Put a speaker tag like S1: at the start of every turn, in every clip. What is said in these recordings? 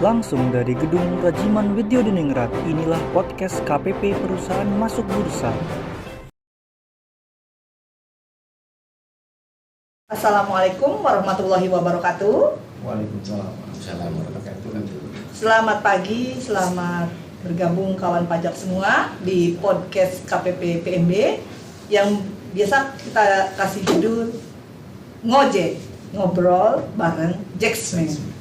S1: Langsung dari Gedung Rajiman Widyodiningrat, inilah podcast KPP Perusahaan Masuk Bursa.
S2: Assalamualaikum warahmatullahi wabarakatuh.
S3: Waalaikumsalam warahmatullahi wabarakatuh.
S2: Selamat pagi, selamat bergabung kawan pajak semua di podcast KPP PMB yang biasa kita kasih judul Ngojek, ngobrol bareng Jacksman.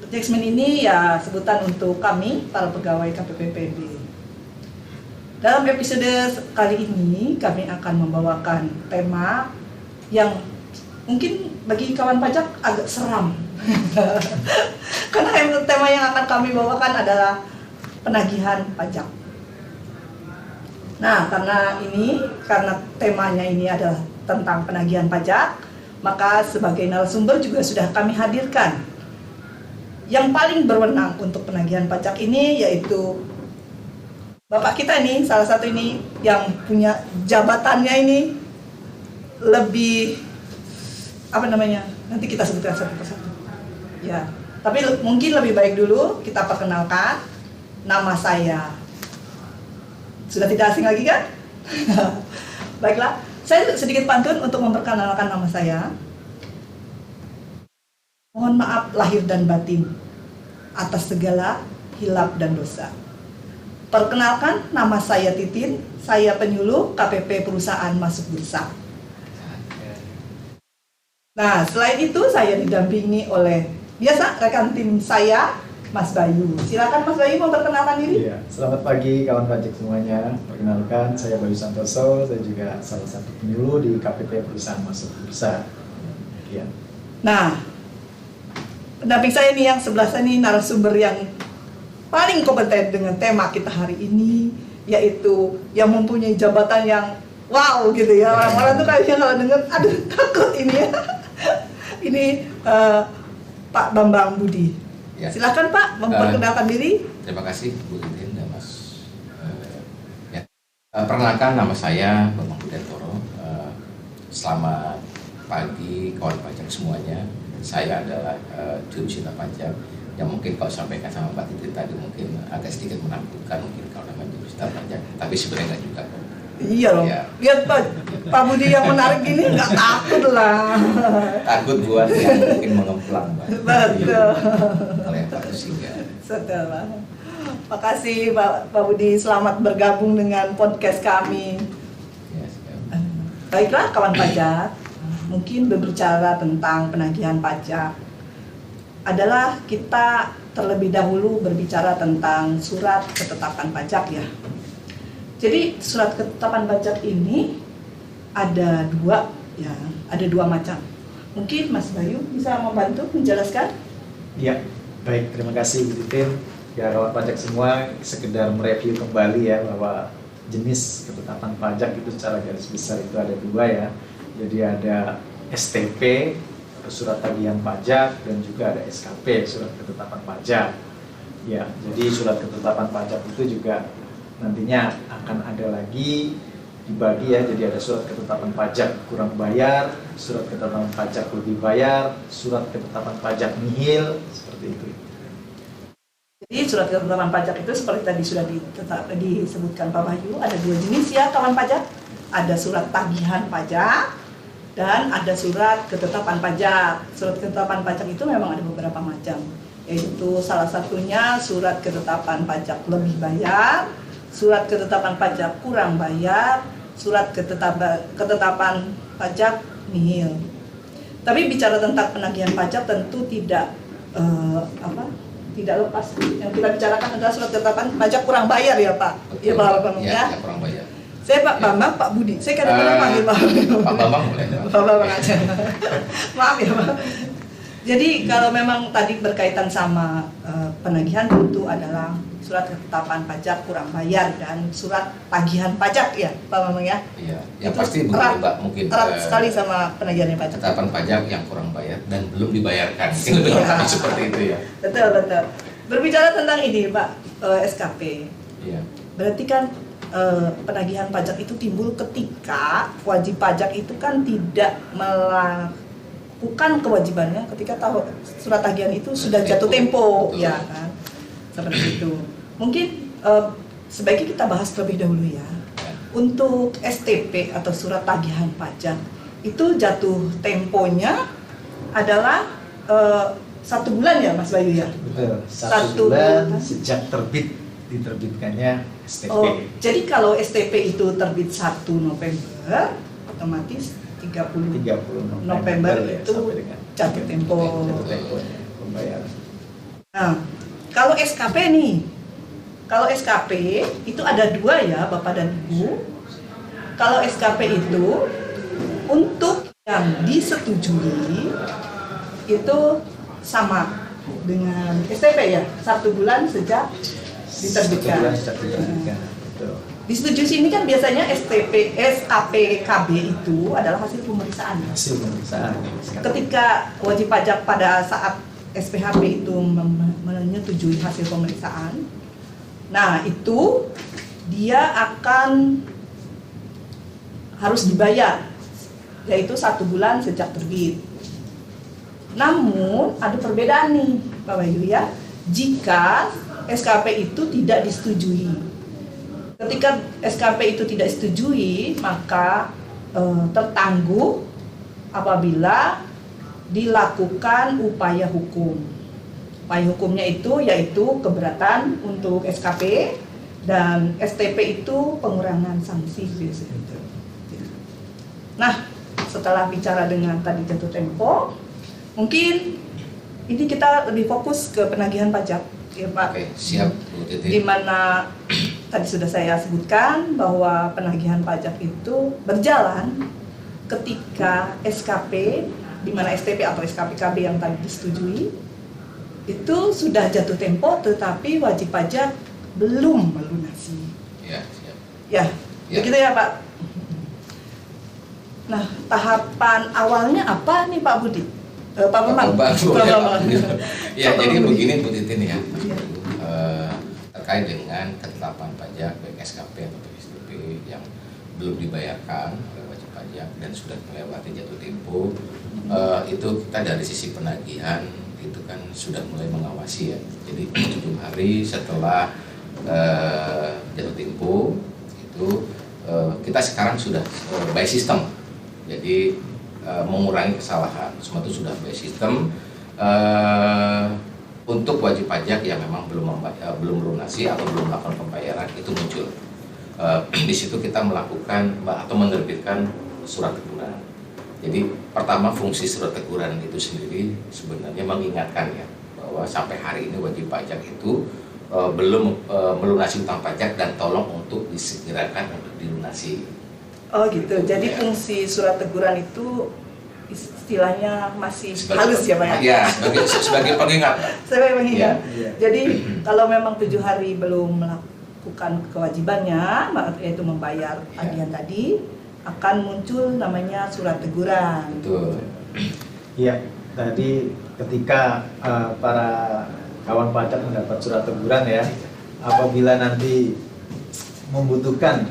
S2: Jacksman ini ya sebutan untuk kami para pegawai KPP PMB. Dalam episode kali ini kami akan membawakan tema yang mungkin bagi kawan pajak agak seram. Karena tema yang akan kami bawakan adalah penagihan pajak. Nah, karena temanya ini adalah tentang penagihan pajak, maka sebagai narasumber juga sudah kami hadirkan yang paling berwenang untuk penagihan pajak ini, yaitu Bapak kita ini, salah satu ini yang punya jabatannya ini lebih nanti kita sebutkan satu persatu ya, tapi mungkin lebih baik dulu kita perkenalkan. Nama saya sudah tidak asing lagi kan? Baiklah, saya sedikit pantun untuk memperkenalkan nama saya. Mohon maaf lahir dan batin atas segala hilap dan dosa. Perkenalkan, nama saya Titin, saya penyuluh KPP Perusahaan Masuk Bursa. Nah, selain itu saya didampingi oleh biasa rekan tim saya, Mas Bayu. Silakan Mas Bayu memperkenalkan diri.
S3: Iya, selamat pagi kawan pajak semuanya. Perkenalkan, saya Bayu Santoso, saya juga salah satu penyuluh di KPP Perusahaan Masuk Bursa. Iya.
S2: Nah, pendamping saya nih yang sebelah saya nih narasumber yang paling kompeten dengan tema kita hari ini, yaitu yang mempunyai jabatan yang wow gitu ya. Orang-orang tuh kayaknya kalau dengar aduh takut ini ya. Ini Pak Bambang Budi.
S4: Ya.
S2: Silakan Pak memperkenalkan diri.
S4: Terima kasih Bu Titin dan Mas. Perkenalkan, nama saya Bambang Budi. Selamat pagi kawan pajak semuanya. Saya adalah jurusita pajak yang mungkin kalau sampaikan sama Mbak Titin tadi mungkin agak sedikit menakutkan mungkin kalau namanya jurusita pajak, tapi sebenarnya enggak juga kok.
S2: Iya loh.
S4: Ya.
S2: Lihat Pak Budi yang menarik ini nggak takut lah.
S4: Takut buat yang mungkin mengemplang Mbak.
S2: Betul.
S4: Melempar sehingga.
S2: Setelah. Makasih Pak Budi, selamat bergabung dengan podcast kami.
S4: Ya,
S2: Baiklah kawan pajak, mungkin berbicara tentang penagihan pajak adalah kita terlebih dahulu berbicara tentang surat ketetapan pajak ya. Jadi surat ketetapan pajak ini ada dua macam. Mungkin Mas Bayu bisa membantu menjelaskan?
S3: Iya, baik, terima kasih Bu Titin. Ya kawan pajak semua, sekedar mereview kembali ya bahwa jenis ketetapan pajak itu secara garis besar itu ada dua ya. Jadi ada STP, surat tagihan pajak, dan juga ada SKP, surat ketetapan pajak. Ya, jadi surat ketetapan pajak itu juga nantinya akan ada lagi dibagi ya, jadi ada surat ketetapan pajak kurang bayar, surat ketetapan pajak lebih bayar, surat ketetapan pajak nihil, seperti itu.
S2: Jadi surat ketetapan pajak itu seperti tadi sudah disebutkan Pak Bayu, ada dua jenis ya kawan pajak. Ada surat tagihan pajak dan ada surat ketetapan pajak. Surat ketetapan pajak itu memang ada beberapa macam, yaitu salah satunya surat ketetapan pajak lebih bayar, surat ketetapan pajak kurang bayar, surat ketetapan pajak nihil. Tapi bicara tentang penagihan pajak tentu tidak lepas. Yang kita bicarakan adalah surat ketetapan pajak kurang bayar ya Pak. Iya Pak Bambang ya.
S4: Ya, kurang bayar.
S2: Saya Pak Bambang, Pak Budi. Saya kadang-kadang panggil Pak
S4: Bambang boleh.
S2: Pak Bambang aja. Maaf ya Pak. Jadi kalau memang tadi berkaitan sama penagihan tentu adalah surat ketetapan pajak kurang bayar dan surat tagihan pajak ya Pak Bambang ya.
S4: Iya, yang
S2: Itu
S4: pasti begini Mbak, mungkin
S2: erat sekali sama penagihan pajak.
S4: ketetapan pajak yang kurang bayar dan belum dibayarkan. Lebih lengkap seperti itu ya.
S2: Betul. Berbicara tentang ini Pak, SKP.
S4: Iya.
S2: Berarti kan penagihan pajak itu timbul ketika wajib pajak itu kan tidak melakukan kewajibannya ketika tahu surat tagihan itu sudah jatuh tempo,
S4: Betul.
S2: ya kan? Seperti itu. Mungkin sebaiknya kita bahas terlebih dahulu ya. Untuk STP atau surat tagihan pajak itu jatuh temponya adalah 1 bulan ya Mas Bayu ya?
S3: Betul.
S2: Satu
S3: 1 bulan
S2: bulan.
S3: sejak diterbitkannya STP.
S2: Oh, jadi kalau STP itu terbit 1 November, otomatis 30
S3: 30
S2: November
S3: ya,
S2: itu
S3: sampai dengan
S2: jatuh tempo.
S3: jatuh tempo pembayaran.
S2: Nah, kalau SKP nih, kalau SKP itu ada 2 ya Bapak dan Ibu. Kalau SKP itu untuk yang disetujui itu sama dengan STP ya, 1 bulan sejak diterbitkan.
S3: 1 bulan sejak diterbitkan. Betul.
S2: Disetujui sini kan biasanya SKP KB itu adalah hasil pemeriksaan.
S3: Hasil pemeriksaan.
S2: Ketika wajib pajak pada saat SPHP itu menyetujui hasil pemeriksaan, nah itu dia akan harus dibayar, yaitu 1 bulan sejak terbit. Namun ada perbedaan nih Pak Bayu ya, jika SKP itu tidak disetujui. Ketika SKP itu tidak disetujui, maka tertangguh apabila dilakukan upaya hukum. Upaya hukumnya itu yaitu keberatan untuk SKP dan STP itu pengurangan sanksi biasanya. Nah, setelah bicara dengan tadi jatuh tempo, mungkin ini kita lebih fokus ke penagihan pajak, ya Pak.
S4: Oke, siap Bu Titi.
S2: Di mana tadi sudah saya sebutkan bahwa penagihan pajak itu berjalan ketika SKP, di mana STP atau SKP KB yang tadi disetujui itu sudah jatuh tempo, tetapi wajib pajak belum melunasi.
S4: Ya, siap.
S2: Ya,
S4: Ya.
S2: begitu ya Pak. Nah, tahapan awalnya apa nih Pak Budi? Pak Bambang.
S4: Pak Bambang. Ya,
S2: Pak
S4: jadi
S2: Bambang.
S4: begini Bu Titin ya.
S2: Iya.
S4: Terkait dengan ketetapan pajak baik SKP atau STP yang belum dibayarkan oleh wajib pajak dan sudah melewati jatuh tempo, itu kita dari sisi penagihan itu kan sudah mulai mengawasi ya. Jadi 7 hari setelah jatuh tempo itu kita sekarang sudah by system. Jadi mengurangi kesalahan, semua itu sudah by system. Untuk wajib pajak yang memang belum melunasi atau belum melakukan pembayaran itu muncul. Di situ kita melakukan atau menerbitkan surat teguran. Jadi pertama fungsi surat teguran itu sendiri sebenarnya mengingatkan ya bahwa sampai hari ini wajib pajak itu belum melunasi utang pajak dan tolong untuk disegerakan untuk dilunasi.
S2: Oh gitu. Jadi
S4: Ya.
S2: fungsi surat teguran itu istilahnya masih halus ya Pak ya?
S4: Ya, sebagai pengingat.
S2: Saya mengingat.
S3: Ya.
S2: Jadi kalau memang 7 hari belum melakukan kewajibannya, yaitu membayar tagihan tadi, akan muncul namanya surat teguran.
S4: Betul.
S3: Iya, tadi ketika para kawan pajak mendapat surat teguran ya, apabila nanti membutuhkan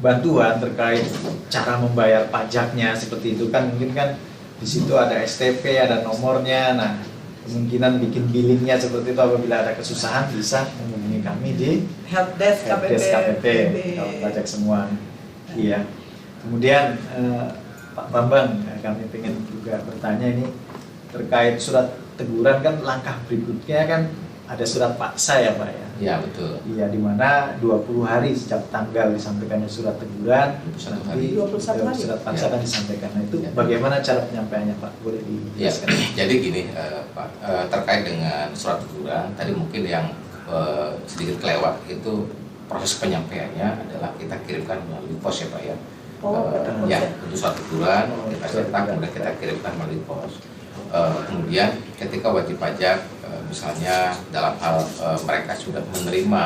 S3: bantuan terkait cara membayar pajaknya seperti itu kan, mungkin kan di situ ada STP, ada nomornya. Nah, kemungkinan bikin billingnya seperti itu, apabila ada kesusahan bisa menghubungi kami di
S2: Helpdesk
S3: Helpdesk KPP kawan pajak semua. Iya. Kemudian Pak Bambang, kami pengen juga bertanya ini terkait surat teguran kan, langkah berikutnya kan ada surat paksa ya Pak ya?
S4: Ya, betul.
S3: Iya, di mana 20 hari sejak tanggal disampaikannya surat teguran,
S4: 21
S3: nanti
S4: hari.
S2: 21 hari.
S3: surat paksa
S4: Ya.
S3: akan disampaikan. Nah, itu
S4: Ya.
S3: bagaimana cara penyampaiannya Pak? Boleh
S4: Ya,
S3: dijelaskan?
S4: jadi gini Pak, terkait dengan surat teguran tadi mungkin yang sedikit kelewat itu proses penyampaiannya adalah kita kirimkan melalui pos ya Pak ya.
S2: Oh, betul.
S4: Ya, untuk surat teguran kita
S3: surat
S4: cetak
S3: teguran.
S4: kemudian kita kirimkan melalui pos. Kemudian ketika wajib pajak misalnya dalam hal mereka sudah menerima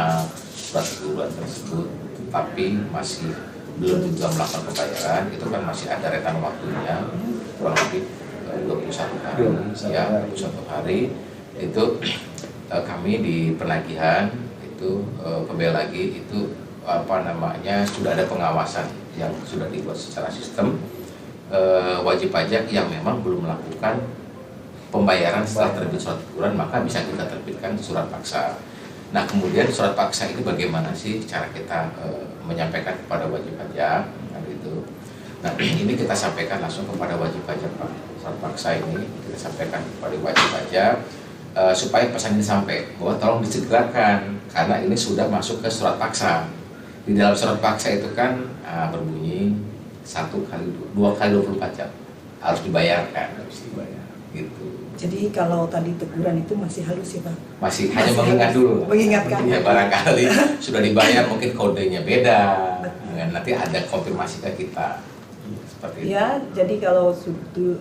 S4: surat teguran tersebut tapi masih belum juga melakukan pembayaran, itu kan masih ada rentan waktunya kurang lebih 21 hari.
S3: 21
S4: Ya,
S3: hari.
S4: 21 hari itu kami di penagihan itu kembali lagi itu sudah ada pengawasan yang sudah dibuat secara sistem. wajib pajak yang memang belum melakukan pembayaran setelah terbit surat teguran, maka bisa kita terbitkan surat paksa. Nah, kemudian surat paksa ini bagaimana sih cara kita menyampaikan kepada wajib pajak, kan gitu. Nah, ini kita sampaikan langsung kepada wajib pajak, Pak. Surat paksa ini kita sampaikan kepada wajib pajak supaya pesan ini sampai bahwa tolong disegerakan karena ini sudah masuk ke surat paksa. Di dalam surat paksa itu kan berbunyi 1 kali 2 kali 24 jam harus dibayarkan, gitu.
S2: Jadi kalau tadi teguran itu masih halus ya Pak?
S4: Masih hanya mengingat dulu.
S2: Mengingatkan.
S4: Ya barangkali sudah dibayar mungkin kodenya beda. Nanti ada konfirmasi ke kita. Seperti
S2: Ya, jadi kalau 21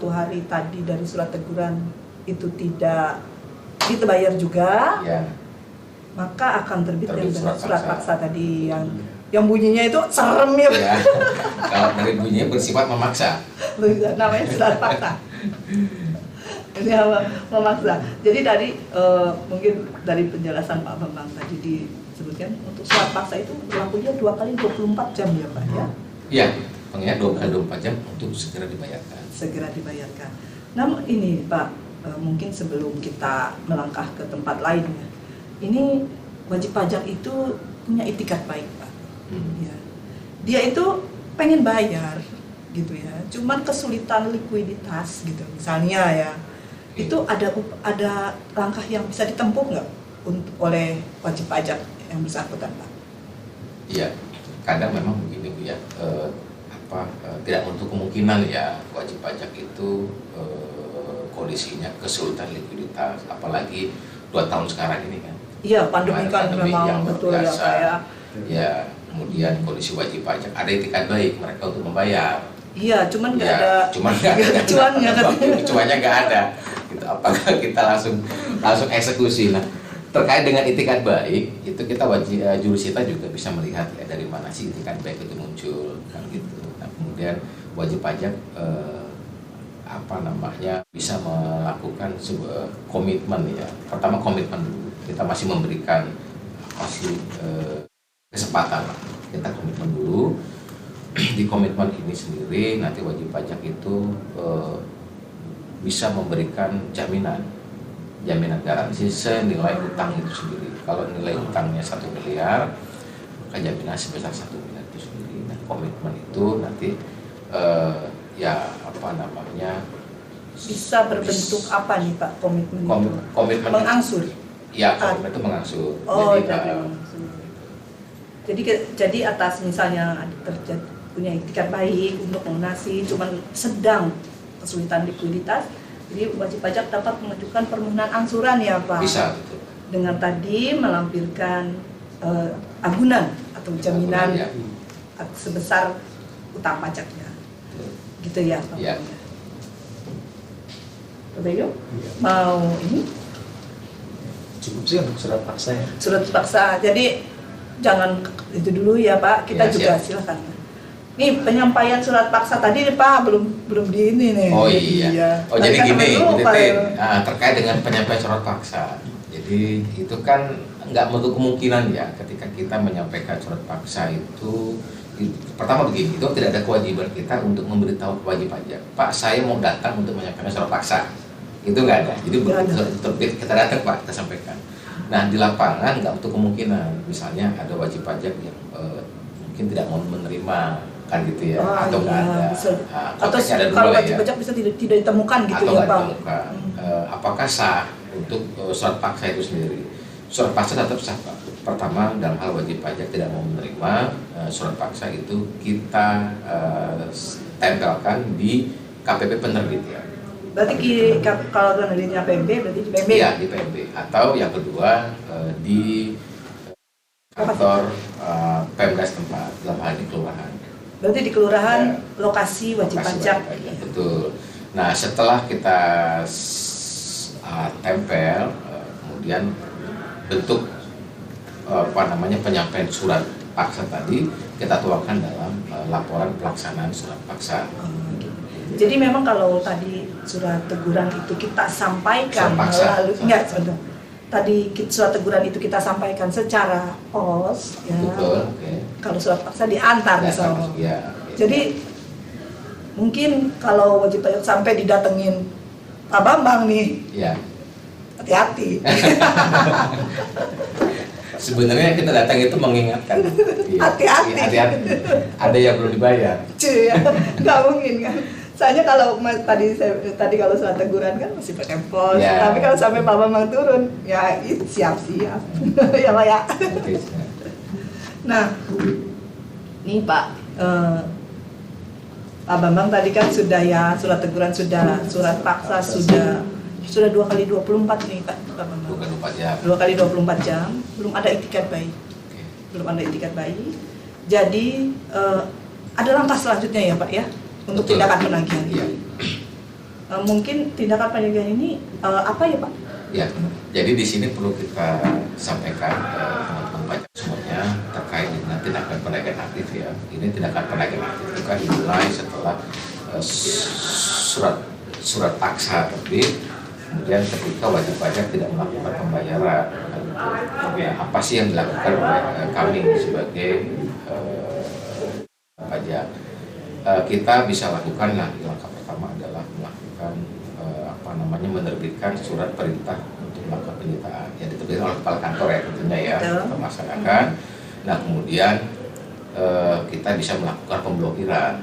S2: hari tadi dari surat teguran itu tidak dibayar juga,
S4: ya,
S2: maka akan terbit
S4: Terbit
S2: yang
S4: surat
S2: surat paksa
S4: paksa.
S2: tadi yang bunyinya itu serem ya.
S4: ya. Kalau dari bunyinya bersifat memaksa.
S2: Namanya surat paksa. Ini memaksa. Jadi tadi mungkin dari penjelasan Pak Bambang tadi disebutkan untuk surat paksa itu berlakunya 2 kali 24 jam ya Pak ya?
S4: Iya, pengingat 2 kali 24 jam untuk segera dibayarkan.
S2: Segera dibayarkan. Namun ini Pak, mungkin sebelum kita melangkah ke tempat lain ya, ini wajib pajak itu punya itikat baik Pak. Ya. Dia itu pengen bayar gitu ya, cuman kesulitan likuiditas gitu misalnya ya. Itu ada langkah yang bisa ditempuh nggak oleh wajib pajak yang bersangkutan Pak?
S4: Iya, kadang memang begini Bu ya, tidak untuk kemungkinan ya wajib pajak itu kondisinya kesulitan likuiditas, apalagi 2 tahun sekarang ini kan.
S2: Iya, pandemi kan
S4: Pandemi yang
S2: memang
S4: luar
S2: betul ya
S4: biasa.
S2: Pak ya.
S4: Ya, kemudian kondisi wajib pajak ada itikat baik mereka untuk membayar.
S2: Iya, cuman nggak
S4: Ya,
S2: ada
S4: cuman nggak ada
S2: cuannya katanya.
S4: cuannya nggak ada. Gitu. Apakah kita langsung eksekusi? Nah, terkait dengan itikat baik itu kita wajib jurusita juga bisa melihat ya dari mana sih itikat baik itu muncul kan gitu. Nah, kemudian wajib pajak bisa melakukan sebuah komitmen ya. Pertama komitmen dulu. Kita masih memberikan kesempatan lah. Kita komitmen dulu. Di komitmen ini sendiri nanti wajib pajak itu bisa memberikan jaminan garansi senilai utang itu sendiri. Kalau nilai utangnya 1 miliar, maka jaminan sebesar 1 miliar itu sendiri. Nah, komitmen itu nanti
S2: bisa berbentuk apa nih Pak komitmen itu?
S4: Komitmen
S2: Mengangsur.
S4: Ya, komitmen itu mengangsur.
S2: Oh,
S4: Jadi,
S2: jadi atas misalnya punya itikat baik untuk melunasi, cuman sedang kesulitan likuiditas, jadi wajib pajak dapat mengajukan permohonan angsuran ya Pak.
S4: bisa betul.
S2: Dengan tadi melampirkan agunan atau jaminan
S4: Ya.
S2: sebesar utang pajaknya, gitu ya Pak.
S4: Ya.
S2: Pak Bayu, mau ini
S3: Cukup sih untuk surat paksa ya.
S2: surat paksa. Jadi jangan itu dulu ya Pak, kita
S4: Ya,
S2: juga
S4: siap.
S2: silakan. Nih penyampaian surat paksa tadi nih Pak belum di ini nih.
S4: Oh iya. Oh jadi
S2: Mereka
S4: gini,
S2: sampai lupa
S4: Tin,
S2: ya.
S4: terkait dengan penyampaian surat paksa. Jadi itu kan nggak menutup kemungkinan ya ketika kita menyampaikan surat paksa itu pertama begini, itu tidak ada kewajiban kita untuk memberitahu wajib pajak, Pak saya mau datang untuk menyampaikan surat paksa. Itu nggak ada. Jadi
S2: Nggak ada.
S4: begitu terbit kita datang Pak, kita sampaikan. Nah di lapangan nggak untuk kemungkinan, misalnya ada wajib pajak yang mungkin tidak mau menerima kan gitu ya, atau nggak ada.
S2: Bisa.
S4: Nah,
S2: Atau
S4: konteksnya ada
S2: kalau
S4: dua
S2: wajib
S4: ya.
S2: pajak bisa tidak ditemukan gitu
S4: Atau
S2: ya
S4: nggak
S2: Pak.
S4: ditemukan. Apakah sah untuk surat paksa itu sendiri? Surat paksa tetap sah Pak. Pertama dalam hal wajib pajak tidak mau menerima surat paksa itu kita tempelkan di KPP penerbit ya.
S2: Berarti kalau penerbitnya PMB berarti di PMB.
S4: Iya di PMB. Atau yang kedua di kantor Pemda setempat, dalam hal ini kelurahan.
S2: Berarti di kelurahan
S4: Ya.
S2: lokasi wajib
S4: Lokasi
S2: pajak.
S4: wajib pajak, betul. Nah setelah kita tempel, kemudian bentuk penyampaian surat paksa tadi kita tuangkan dalam laporan pelaksanaan surat paksa.
S2: Jadi memang kalau tadi surat teguran itu kita sampaikan
S4: Surat paksa.
S2: lalu enggak sebentar. Tadi surat teguran itu kita sampaikan secara pos ya.
S4: Betul. Oke.
S2: Kalau surat paksa diantar
S4: Ya,
S2: misalnya.
S4: ya,
S2: Jadi Mungkin kalau wajib pajak sampai didatengin Pak Bambang nih,
S4: Ya.
S2: hati-hati.
S4: Sebenarnya kita datang itu mengingatkan. Iya.
S2: Hati-hati.
S4: Iya, hati-hati. Ada yang belum dibayar.
S2: Cuy ya, nggak mungkin kan. Soalnya kalau tadi kalau surat teguran kan masih pakai pos,
S4: Ya.
S2: tapi kalau sampai Pak Bambang turun, ya itu siap-siap. Ya Pak ya.
S4: Oke.
S2: Nah, nih Pak, Pak Bambang tadi kan sudah ya surat teguran sudah, surat paksa sudah 2 kali 24 nih Pak Bambang.
S4: Bukan lupa ya.
S2: 2 kali 24 jam, belum ada itikat bayi.
S4: Oke.
S2: Belum ada itikat bayi. Jadi ada langkah selanjutnya ya Pak ya untuk
S4: Betul.
S2: tindakan penagihan.
S4: Iya.
S2: Mungkin tindakan penagihan ini apa ya Pak?
S4: Ya, jadi di sini perlu kita sampaikan teman-teman pajak semuanya terkait dengan tindakan penagihan aktif ya. Ini tindakan penagihan aktif itu kan dimulai setelah surat paksa terbit, kemudian ketika wajib pajak tidak melakukan pembayaran. Ya, apa sih yang dilakukan oleh kami sebagai pajak? Kita bisa lakukan langkah pertama adalah melakukan menerbitkan surat perintah untuk melakukan penyitaan yang diterbitkan oleh kepala kantor ya tentunya ya kita laksanakan. Nah kemudian kita bisa melakukan pemblokiran.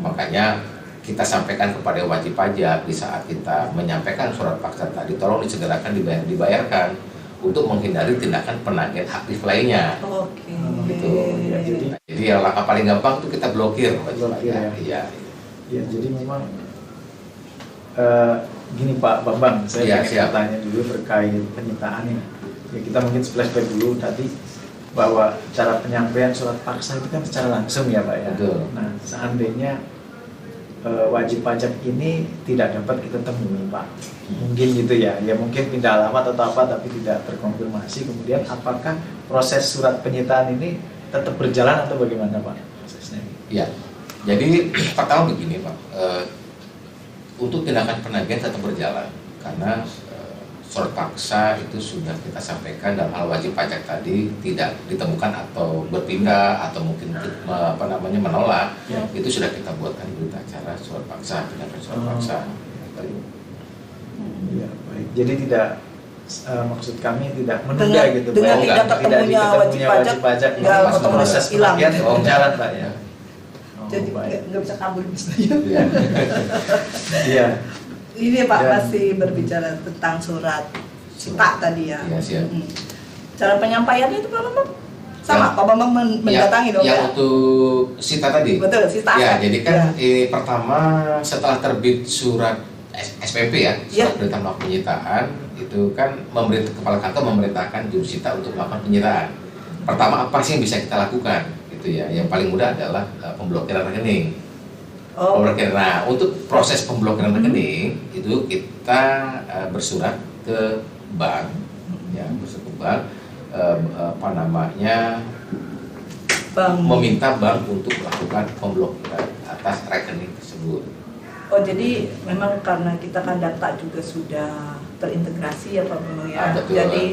S4: Makanya kita sampaikan kepada wajib pajak di saat kita menyampaikan surat paksa tadi, tolong disegerakan dibayarkan untuk menghindari tindakan penagihan aktif lainnya.
S2: Oke.
S4: Gitu.
S3: Ya,
S4: Jadi yang langkah paling gampang itu kita blokir wajib
S3: Blokir,
S4: pajak. Iya.
S3: Ya, jadi memang gini Pak Bambang, saya
S4: Ya,
S3: pengen
S4: siap.
S3: bertanya dulu terkait penyitaan ini. Ya, kita mungkin flashback dulu tadi bahwa cara penyampaian surat paksa itu kan secara langsung ya Pak ya.
S4: Betul.
S3: Nah, seandainya wajib pajak ini tidak dapat kita temui Pak, mungkin gitu ya, ya mungkin pindah alamat atau apa tapi tidak terkonfirmasi, kemudian apakah proses surat penyitaan ini tetap berjalan atau bagaimana Pak prosesnya?
S4: Ya, jadi pertama begini Pak, untuk tindakan penagihan tetap berjalan karena surat paksa itu sudah kita sampaikan dalam hal wajib pajak tadi tidak ditemukan atau berpindah atau mungkin menolak,
S3: Ya.
S4: itu sudah kita buatkan berita acara surat paksa, penyampaian surat paksa.
S3: Ya, baik. Jadi tidak maksud kami tidak menunda
S2: Dengan-
S3: gitu
S2: dengan
S3: Pak.
S2: tidak ketemunya wajib pajak, nggak
S3: yang
S2: otomatis
S3: proses
S2: hilang.
S3: penagihan berjalan Pak ya.
S2: Jadi
S3: baik.
S2: nggak bisa kabur misalnya.
S4: Ya.
S3: Iya.
S2: Ini Pak
S3: Dan-
S2: masih berbicara tentang surat sita tadi ya.
S4: Iya, siap.
S2: Cara penyampaiannya itu Pak Bambang sama
S4: Ya.
S2: Pak Bambang mendatangi dong
S4: yang
S2: ya.
S4: untuk sita tadi.
S2: Betul, sita.
S4: Ya, jadi kan
S2: Ya.
S4: pertama setelah terbit surat SPP ya,
S2: Ya.
S4: surat perintah melakukan penyitaan, itu kan kepala kantor memerintahkan jurusita untuk melakukan penyitaan. Pertama apa sih yang bisa kita lakukan? Gitu ya. Yang paling mudah adalah pemblokiran rekening.
S2: Oh,
S4: Pemblokiran. Nah, untuk proses pemblokiran rekening itu kita bersurat ke bank, ya, bersurat ke bank,
S2: Bang.
S4: meminta bank untuk melakukan pemblokiran atas rekening tersebut.
S2: Oh, jadi memang karena kita kan data juga sudah terintegrasi ya Pak Bambang ya.
S4: Betul.
S2: Jadi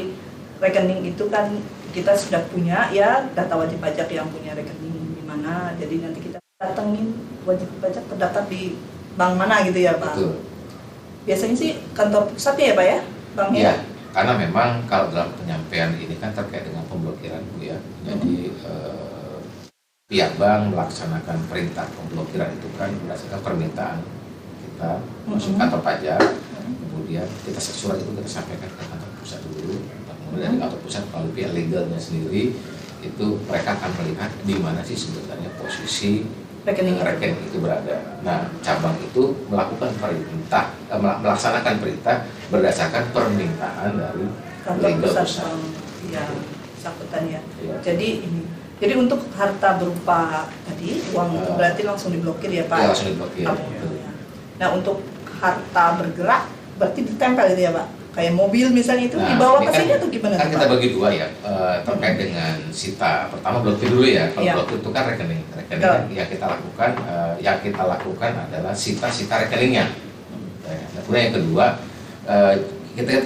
S2: rekening itu kan kita sudah punya ya data wajib pajak yang punya rekening di mana. Jadi nanti kita datengin wajib pajak terdaftar di bank mana gitu ya Pak.
S4: Betul.
S2: Biasanya sih kantor pusatnya ya Pak ya, Bang
S4: Ya, karena memang kalau dalam penyampaian ini kan terkait dengan pemblokiran Bu ya. Jadi pihak bank melaksanakan perintah pemblokiran itu kan berdasarkan permintaan kita masuk kantor pajak. Kemudian kita surat itu kita sampaikan ke kantor pusat dulu. Kemudian dari kantor pusat melalui pihak legalnya sendiri itu mereka akan melihat di mana sih sebenarnya posisi
S2: rekening
S4: itu berada. Nah, cabang itu melakukan perintah, melaksanakan perintah berdasarkan permintaan dari
S2: kantor
S4: legal
S2: pusat
S4: pusat.
S2: ya bersangkutan ya.
S4: Ya.
S2: Jadi untuk harta berupa tadi uang itu berarti langsung diblokir ya Pak.
S4: Ya, langsung diblokir.
S2: Ya. Nah untuk harta bergerak berarti ditempel itu ya Pak. Kayak mobil misalnya itu
S4: Nah,
S2: dibawa
S4: ini
S2: ke sini atau gimana?
S4: Kan
S2: tuh,
S4: kita
S2: Pak?
S4: bagi dua ya, terkait dengan sita. Pertama blokir dulu ya. Kalau
S2: Iya.
S4: blokir itu kan rekening. Rekening
S2: Betul.
S4: yang kita lakukan adalah sita rekeningnya. Nah, kemudian yang kedua,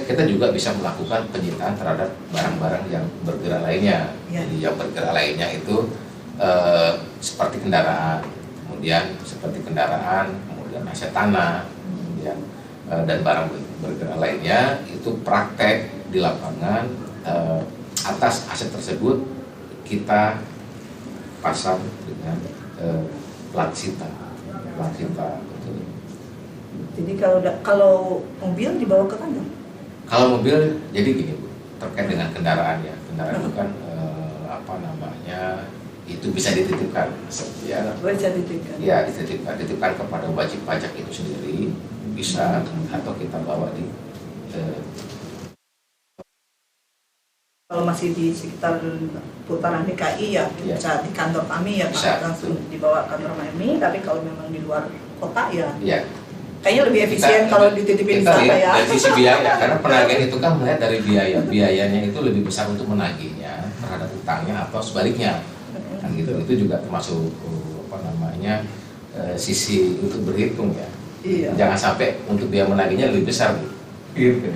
S4: kita juga bisa melakukan penyitaan terhadap barang-barang yang bergerak lainnya.
S2: Iya.
S4: Jadi yang bergerak lainnya itu seperti kendaraan, kemudian seperti kendaraan, kemudian aset tanah, kemudian dan barang bergerak lainnya itu praktek di lapangan. Atas aset tersebut kita pasang dengan plat sita.
S2: Jadi kalau mobil dibawa ke kantor?
S4: Kalau mobil jadi gini Bu, terkait dengan kendaraan ya, kendaraan itu kan itu bisa dititipkan ya.
S2: Bisa dititipkan.
S4: Ya, dititipkan kepada wajib pajak itu sendiri bisa, atau kita bawa di
S2: kalau masih di sekitar putaran DKI ya, bisa di kantor kami ya
S4: bisa,
S2: Pak, langsung dibawa kantor kami. Tapi kalau memang di luar kota ya, kayaknya lebih efisien kalau dititipin di sana ya.
S4: Dari sisi biaya, karena penagihan itu kan melihat dari biayanya itu lebih besar untuk menagihnya terhadap utangnya atau sebaliknya, kan gitu. Itu juga termasuk sisi untuk berhitung ya.
S2: Iya.
S4: Jangan sampai untuk biaya menagihnya lebih besar Bu. Gitu.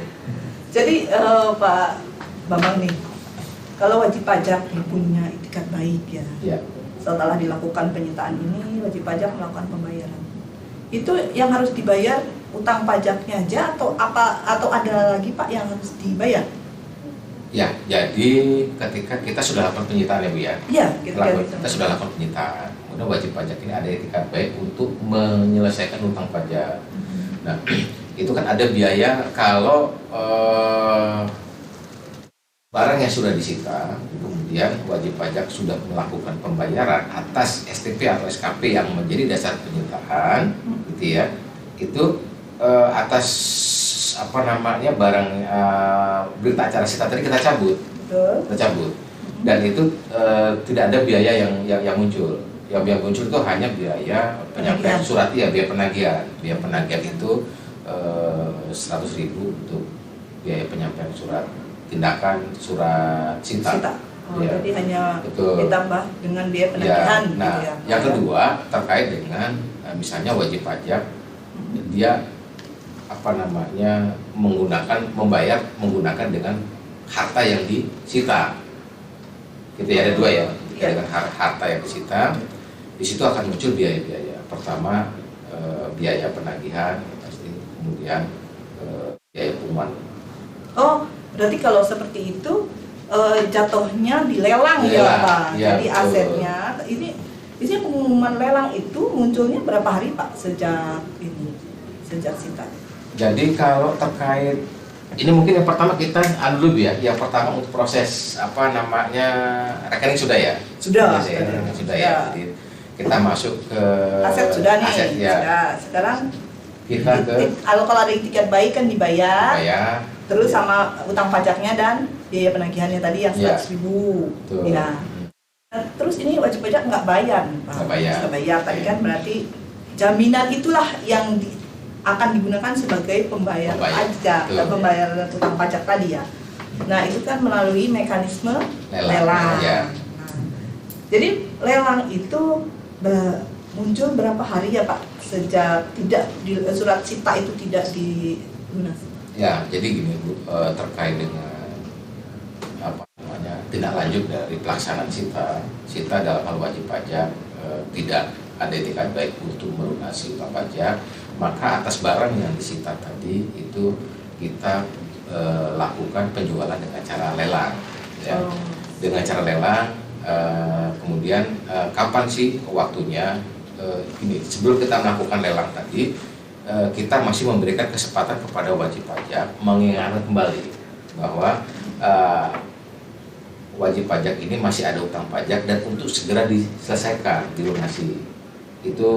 S2: Jadi Pak Bambang nih, kalau wajib pajak punya itikat baik ya.
S4: Ya.
S2: Setelah dilakukan penyitaan ini, wajib pajak melakukan pembayaran. Itu yang harus dibayar utang pajaknya aja atau ada lagi Pak yang harus dibayar?
S4: Ya, jadi ketika kita sudah lakukan penyitaan ya Bu ya.
S2: Iya,
S4: kita sudah lakukan penyitaan. Kemudian wajib pajak ini ada itikat baik untuk menyelesaikan utang pajak. Nah, itu kan ada biaya kalau barang yang sudah disita, kemudian wajib pajak sudah melakukan pembayaran atas STP atau SKP yang menjadi dasar penyitaan, gitu ya. Itu atas barang berita acara sita tadi kita cabut, dan itu tidak ada biaya yang muncul. Yang muncul itu hanya biaya penyampaian surat, ya biaya penagihan. Biaya penagihan itu 100.000 untuk biaya penyampaian surat. Tindakan surat sita. Ya.
S2: Jadi hanya
S4: Betul.
S2: ditambah dengan biaya penagihan.
S4: Ya. Nah,
S2: gitu ya.
S4: Yang kedua terkait dengan misalnya wajib pajak, dia membayar menggunakan dengan harta yang disita. Gitu ya, ada dua ya. Dengan harta yang disita, di situ akan muncul biaya-biaya. Pertama biaya penagihan pasti, kemudian biaya pengumuman.
S2: Oh, berarti kalau seperti itu jatuhnya dilelang ya Pak.
S4: Ya,
S2: jadi
S4: betul.
S2: Asetnya ini pengumuman lelang itu munculnya berapa hari Pak sejak sita?
S4: Jadi kalau terkait ini mungkin yang pertama kita dulu ya. Yang pertama untuk proses rekening sudah ya.
S2: Sudah.
S4: Sudah ya. Jadi kita masuk ke
S2: aset sudah nih.
S4: Aset, ya.
S2: Sudah. Sekarang
S4: kita
S2: kalau ada itikat baik kan dibayar. Terus sama utang pajaknya dan biaya penagihannya tadi yang 100.000. Ya. Nah, terus ini wajib pajak nggak bayar, Pak. Nggak bayar. Tadi kan berarti jaminan itulah yang akan digunakan sebagai pembayar pajak, pembayar utang pajak tadi ya. Nah itu kan melalui mekanisme lelang.
S4: Ya.
S2: Nah, jadi lelang itu muncul berapa hari ya Pak sejak surat sita itu tidak dilunasi?
S4: Ya, jadi gini Bu, terkait dengan tindak lanjut dari pelaksanaan sita dalam hal wajib pajak tidak ada etikat baik untuk melunasi utang pajak, maka atas barang yang disita tadi itu kita lakukan penjualan dengan cara lelang, ya. Dengan cara lelang, kemudian kapan sih waktunya? Ini sebelum kita melakukan lelang tadi, kita masih memberikan kesempatan kepada wajib pajak mengingatkan kembali bahwa wajib pajak ini masih ada utang pajak dan untuk segera diselesaikan, dilunasi. Itu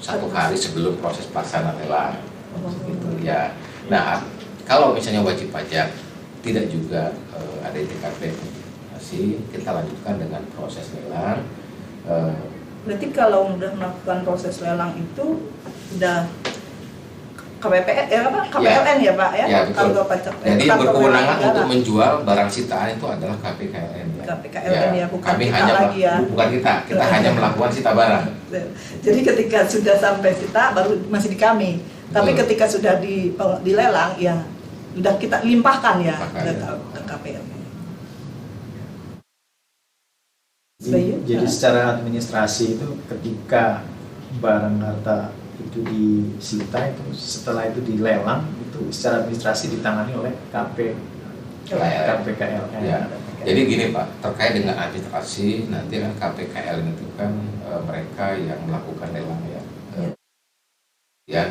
S4: 1 hari sebelum proses pelaksanaan lelang. Gitu ya. Nah, kalau misalnya wajib pajak tidak juga ada itikat masih kita lanjutkan dengan proses lelang.
S2: Berarti kalau udah melakukan proses lelang itu sudah KPLN ya Pak ya?
S4: Ya betul. Jadi berkewenangan untuk
S2: negara.
S4: menjual barang sitaan itu adalah KPKLN ya.
S2: KPKLN ya, bukan
S4: kami
S2: kita
S4: hanya
S2: lagi ya.
S4: Bukan kita hanya melakukan sita barang.
S2: Jadi ketika sudah sampai sita baru masih di kami. Tapi ketika sudah dilelang ya sudah kita limpahkan ya ke KPLN.
S3: Jadi secara administrasi itu ketika barang harta itu disita, itu setelah itu dilelang, itu secara administrasi ditangani oleh KPKLN.
S4: Ya. Jadi gini Pak, terkait dengan administrasi nanti kan KPKLN itu kan mereka yang melakukan lelang ya. Ya,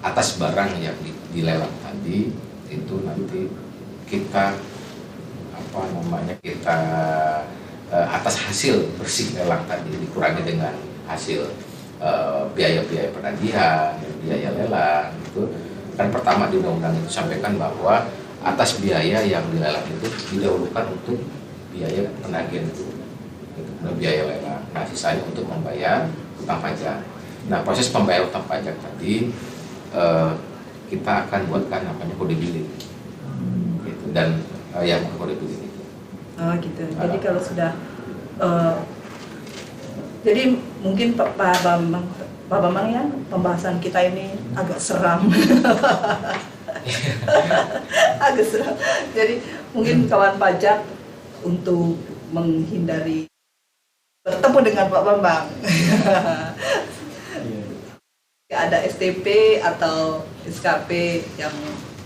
S4: atas barang yang dilelang tadi itu nanti kita kita atas hasil bersih lelang tadi dikurangi dengan hasil biaya-biaya penagihan, biaya lelang itu kan pertama di undang-undang itu sampaikan bahwa atas biaya yang dilelang itu didahulukan untuk biaya penagihan itu biaya lelang. Nah sisanya untuk membayar utang pajak. Nah proses pembayaran utang pajak tadi kita akan buatkan namanya kode billing gitu, dan yang kode billing itu.
S2: Oh gitu. Jadi kalau sudah jadi mungkin Pak Bambang ya, pembahasan kita ini agak seram. Agak seram. Jadi mungkin kawan pajak untuk menghindari bertemu dengan Pak Bambang. Ada STP atau SKP yang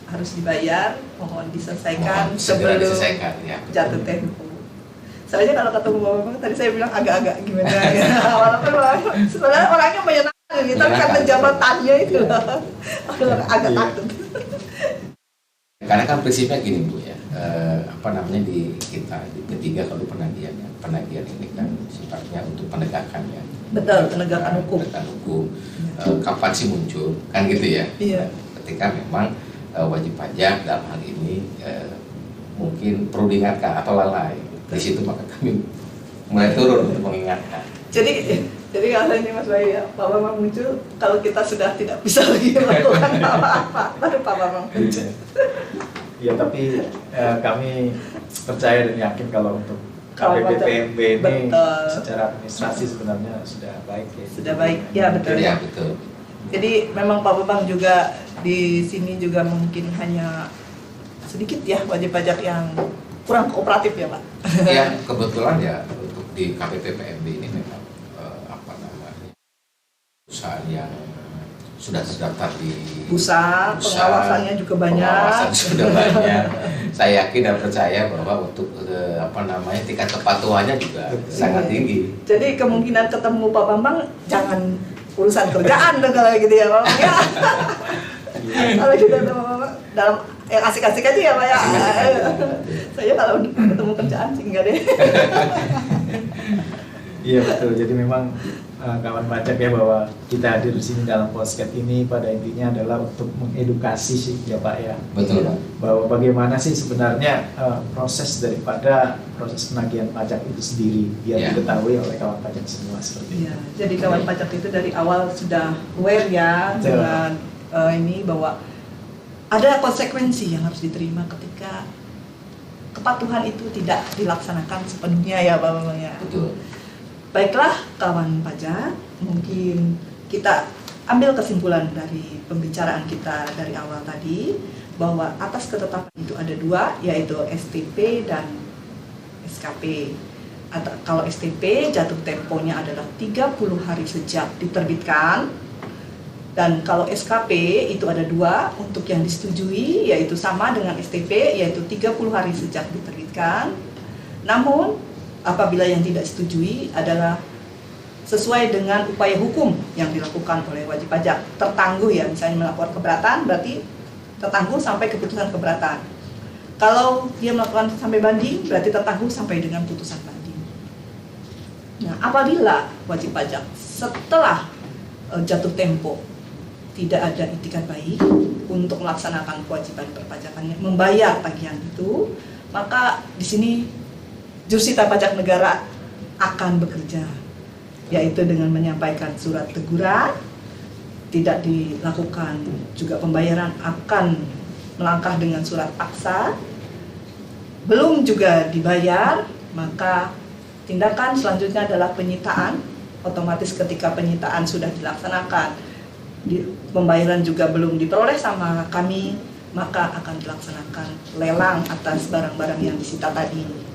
S2: harus dibayar, mohon diselesaikan sebelum jatuh tempo. Soalnya kalau ketemu Bapak Bambang tadi saya bilang agak-agak gimana ya. Walaupun sebenarnya orangnya menyenangkan gitu, tapi karena jabatannya itu agak takut.
S4: Karena kan prinsipnya gini Bu ya, di kita di ketiga kalau penagihan ini kan sifatnya untuk penegakan ya.
S2: Betul, penegakan hukum.
S4: Penegakan hukum. Kapan sih muncul kan gitu ya?
S2: Iya.
S4: Ketika memang wajib pajak dalam hal ini mungkin perlu diingatkan atau lalai. Di situ maka kami mulai turun untuk mengingatkan. Jadi
S2: kalau ini Mas Bayu ya, Pak Bambang muncul kalau kita sudah tidak bisa lagi melakukan apa-apa, baru Pak Bambang muncul.
S3: Ya tapi kami percaya dan yakin kalau untuk KPPTMB ini
S2: betul.
S3: Secara administrasi sebenarnya sudah baik ya.
S2: Sudah baik, ya betul.
S4: Ya betul.
S2: Jadi memang Pak Bambang juga di sini juga mungkin hanya sedikit ya wajib pajak yang kurang kooperatif ya Pak.
S4: Ya kebetulan ya untuk di KPPTMB ini memang perusahaan yang sudah terdaftar di
S2: pusat, pengawasannya juga banyak.
S4: Pengawasan sudah banyak. Saya yakin dan percaya bahwa untuk tingkat kepatuhannya juga sangat tinggi.
S2: Jadi kemungkinan ketemu Pak Bambang jangan urusan kerjaan dong kalau gitu ya Pak. Ya. Kalau kita dalam yang asik-asik aja ya Pak ya. Saya kalau ketemu kerjaan sih enggak deh.
S3: Iya betul. Jadi memang kawan pajak ya bahwa kita hadir di sini dalam podcast ini pada intinya adalah untuk mengedukasi sih ya Pak ya.
S4: Betul Pak.
S3: Bahwa bagaimana sih sebenarnya proses daripada proses penagihan pajak itu sendiri biar diketahui oleh kawan pajak semua seperti itu.
S2: Jadi kawan pajak itu dari awal sudah aware ya dengan ini bahwa ada konsekuensi yang harus diterima ketika kepatuhan itu tidak dilaksanakan sepenuhnya ya Pak Bambang ya.
S4: Betul.
S2: Baiklah kawan pajak, mungkin kita ambil kesimpulan dari pembicaraan kita dari awal tadi bahwa atas ketetapan itu ada dua, yaitu STP dan SKP. Kalau STP jatuh temponya adalah 30 hari sejak diterbitkan, dan kalau SKP itu ada dua, untuk yang disetujui yaitu sama dengan STP yaitu 30 hari sejak diterbitkan. Namun apabila yang tidak disetujui adalah sesuai dengan upaya hukum yang dilakukan oleh wajib pajak, tertangguh ya, misalnya melakukan keberatan berarti tertangguh sampai keputusan keberatan. Kalau dia melakukan sampai banding berarti tertangguh sampai dengan putusan banding. Nah, apabila wajib pajak setelah jatuh tempo tidak ada itikat baik untuk melaksanakan kewajiban perpajakannya, membayar tagihan itu, maka di sini Jurusita Pajak Negara akan bekerja, yaitu dengan menyampaikan surat teguran, tidak dilakukan juga pembayaran, akan melangkah dengan surat paksa, belum juga dibayar, maka tindakan selanjutnya adalah penyitaan. Otomatis ketika penyitaan sudah dilaksanakan, pembayaran juga belum diperoleh sama kami, maka akan dilaksanakan lelang atas barang-barang yang disita tadi.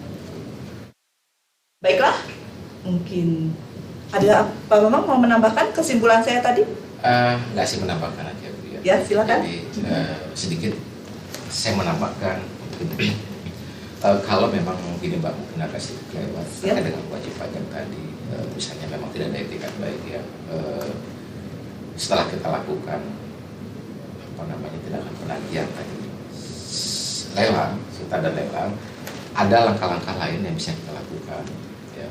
S2: Baiklah, mungkin Ada Pak Bambang mau menambahkan kesimpulan saya tadi?
S4: Nggak sih, menambahkan aja Bu ya.
S2: Ya, silakan.
S4: Jadi sedikit saya menambahkan kalau memang gini Mbak, mungkin agak sedikit lewat
S2: Ya.
S4: terkait dengan wajib pajak tadi, misalnya memang tidak ada etikat baik ya. Setelah kita lakukan tindakan penagihan tadi, lelang, kita ada lelang, ada langkah-langkah lain yang bisa kita lakukan, ya,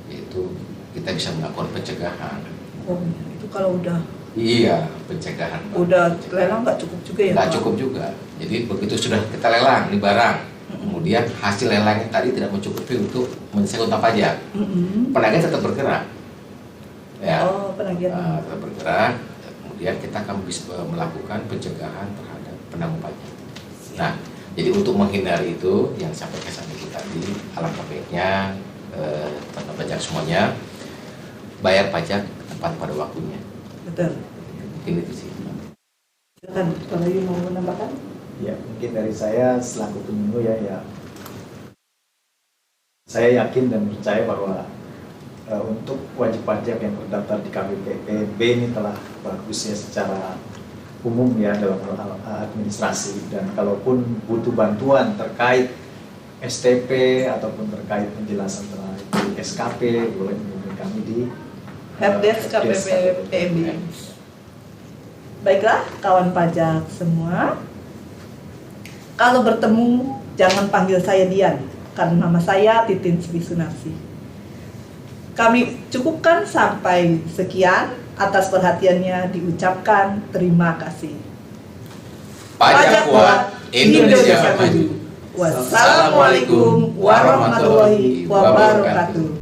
S4: yaitu kita bisa melakukan pencegahan.
S2: Oh, itu kalau udah
S4: Iya, pencegahan. Pak.
S2: udah lelang nggak cukup juga ya?
S4: Nggak
S2: Pak?
S4: cukup juga. Jadi begitu sudah kita lelang ini barang, kemudian hasil lelangnya tadi tidak mencukupi untuk menyelesaikan utang pajak, penagih tetap bergerak. Ya,
S2: Oh, penagihan.
S4: tetap bergerak. Kemudian kita akan bisa melakukan pencegahan terhadap penanggung pajak. Nah, jadi untuk menghindari itu yang sampaikan tadi, alangkah baiknya teman pajak semuanya bayar pajak tepat pada waktunya.
S2: Betul.
S4: Mungkin itu sih.
S2: Silakan, Pak Bayu mau menambahkan?
S3: Ya, mungkin dari saya selaku penyuluh ya, saya yakin dan percaya bahwa untuk wajib pajak yang terdaftar di KPPB ini telah bagus ya secara umum ya dalam hal administrasi, dan kalaupun butuh bantuan terkait STP ataupun terkait penjelasan terkait SKP boleh menghubungi kami di
S2: Helpdesk KPP PMB. Baiklah, kawan pajak semua. Kalau bertemu, jangan panggil saya Dian, karena nama saya Titin Sri Sunarsi. Kami cukupkan sampai sekian. Atas perhatiannya diucapkan terima kasih.
S4: Pajak kuat, Indonesia maju.
S2: Wassalamualaikum warahmatullahi wabarakatuh.